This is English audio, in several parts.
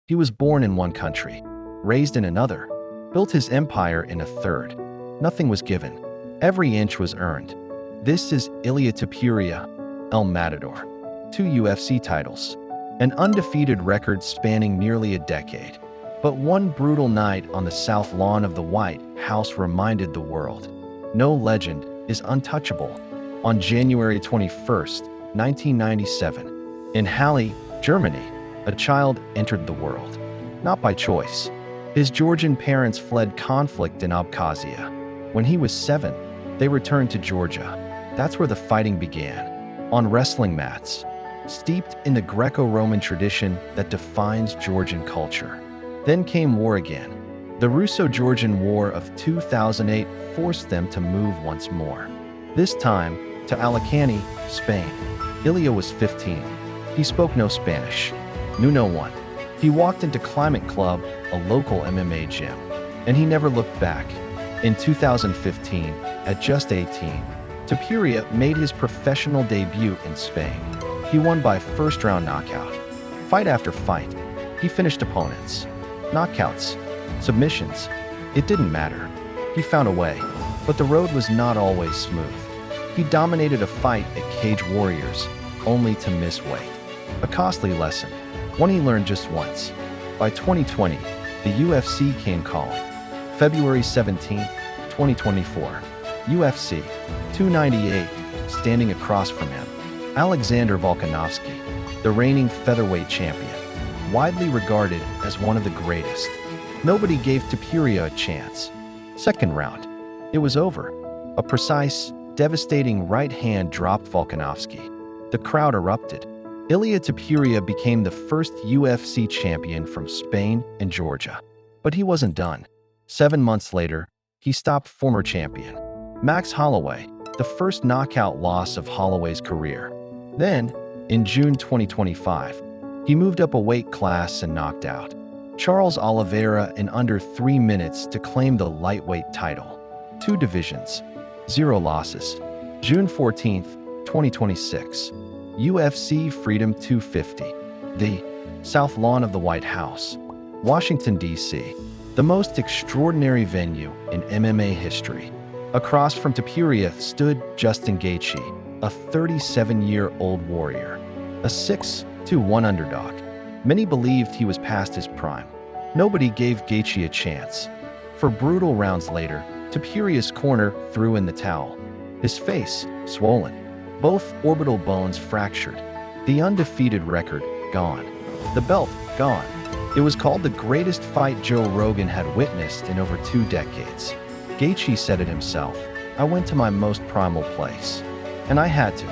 He was born in one country, raised in another, built his empire in a third. Nothing was given. Every inch was earned. This is Ilia Topuria, El Matador. 2 UFC titles. An undefeated record spanning nearly a decade. But one brutal night on the south lawn of the White House reminded the world. No legend is untouchable. On January 21st, 1997, in Halle, Germany, a child entered the world. Not by choice. His Georgian parents fled conflict in Abkhazia. When he was 7, they returned to Georgia. That's where the fighting began. On wrestling mats, steeped in the Greco-Roman tradition that defines Georgian culture. Then came war again. The Russo-Georgian War of 2008 forced them to move once more. This time, to Alicante, Spain. Ilia was 15. He spoke no Spanish, knew no one. He walked into Climate Club, a local MMA gym, and he never looked back. In 2015, at just 18, Topuria made his professional debut in Spain. He won by first-round knockout. Fight after fight, he finished opponents. Knockouts, submissions, it didn't matter. He found a way, but the road was not always smooth. He dominated a fight at Cage Warriors, only to miss weight. A costly lesson, one he learned just once. By 2020, the UFC came calling. February 17, 2024, UFC 298, standing across from him, Alexander Volkanovski, the reigning featherweight champion, widely regarded as one of the greatest. Nobody gave Topuria a chance. Second round, it was over. A precise, devastating right hand dropped Volkanovski. The crowd erupted. Ilia Topuria became the first UFC champion from Spain and Georgia. But he wasn't done. 7 months later, he stopped former champion Max Holloway, the first knockout loss of Holloway's career. Then, in June 2025, he moved up a weight class and knocked out Charles Oliveira in under 3 minutes to claim the lightweight title. 2 divisions, 0 losses. June 14, 2026, UFC Freedom 250, the South Lawn of the White House, Washington, D.C., the most extraordinary venue in MMA history. Across from Topuria stood Justin Gaethje, a 37-year-old warrior, a 6-1 underdog. Many believed he was past his prime. Nobody gave Gaethje a chance. For brutal rounds later, Topuria's corner threw in the towel. His face swollen, both orbital bones fractured. The undefeated record gone. The belt gone. It was called the greatest fight Joe Rogan had witnessed in over 2 decades. Gaethje said it himself, "I went to my most primal place. And I had to."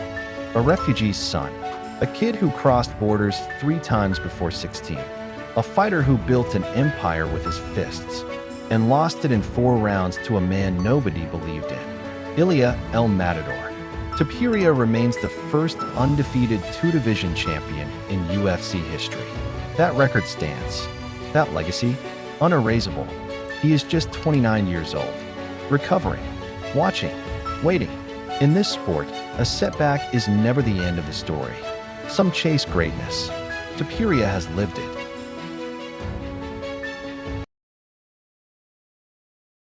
A refugee's son. A kid who crossed borders 3 times before 16. A fighter who built an empire with his fists and lost it in 4 rounds to a man nobody believed in. Ilia El Matador. Topuria remains the first undefeated 2-division champion in UFC history. That record stands. That legacy, unerasable. He is just 29 years old. Recovering, watching, waiting. In this sport, a setback is never the end of the story. Some chase greatness. Topuria has lived it.